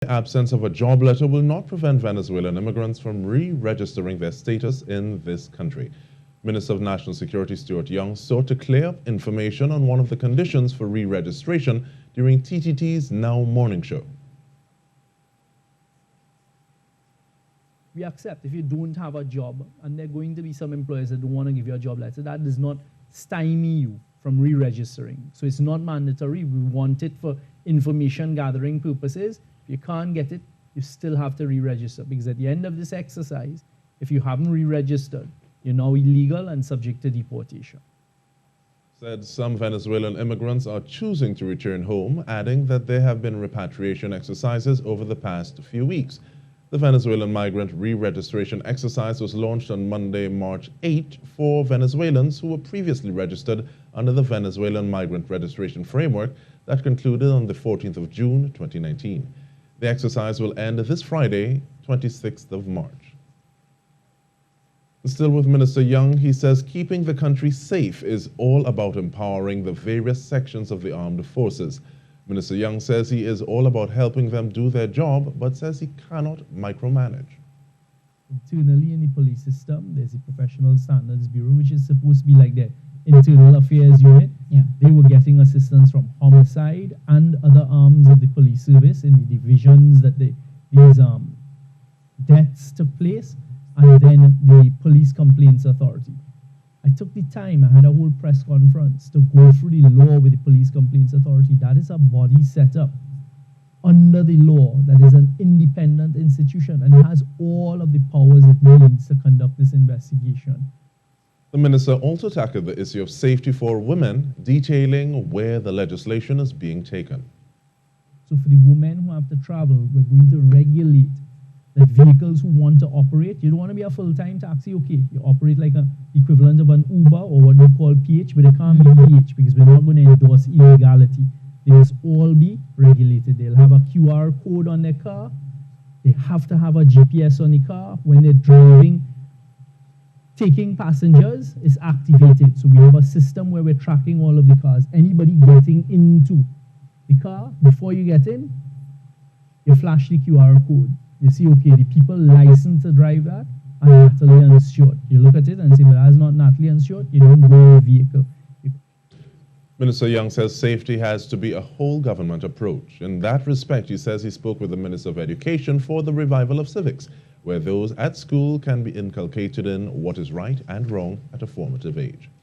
The absence of a job letter will not prevent Venezuelan immigrants from re-registering their status in this country. Minister of National Security Stuart Young sought to clear up information on one of the conditions for re-registration during TTT's Now Morning Show. We accept if you don't have a job, and there are going to be some employers that don't want to give you a job letter, that does not stymie you from re-registering. So it's not mandatory. We want it for information gathering purposes. If you can't get it, you still have to re-register, because at the end of this exercise, if you haven't re-registered, you're now illegal and subject to deportation. Said some Venezuelan immigrants are choosing to return home, adding that there have been repatriation exercises over the past few weeks. The Venezuelan migrant re-registration exercise was launched on Monday, March 8 for Venezuelans who were previously registered under the Venezuelan Migrant Registration Framework that concluded on the 14th of June 2019. The exercise will end this Friday, 26th of March. Still with Minister Young, he says keeping the country safe is all about empowering the various sections of the armed forces. Minister Young says he is all about helping them do their job, but says he cannot micromanage. Internally in the police system, there's a Professional Standards Bureau, which is supposed to be like the Internal Affairs Unit. Yeah. They were getting assistance from homicide and other arms of the police service in the divisions that these deaths took place, and then the Police Complaints Authority. I took the time, I had a whole press conference to go through the law with the Police Complaints Authority. That is a body set up under the law that is an independent institution and has all of the powers it needs to conduct this investigation. The minister also tackled the issue of safety for women, detailing where the legislation is being taken. So for the women who have to travel, we're going to regulate that vehicles who want to operate. You don't want to be a full-time taxi, okay. You operate like an equivalent of an Uber or what we call PH, but it can't be PH because we're not going to endorse illegality. They must all be regulated. They'll have a QR code on their car. They have to have a GPS on the car. When they're driving, taking passengers is activated. So we have a system where we're tracking all of the cars. Anybody getting into the car, before you get in, you flash the QR code. You see, okay, the people licensed to drive that are Natalie and Stuart. You look at it and say, well, that's not Natalie and Stuart. You don't go in the vehicle. Minister Young says safety has to be a whole government approach. In that respect, he says he spoke with the Minister of Education for the revival of civics, where those at school can be inculcated in what is right and wrong at a formative age.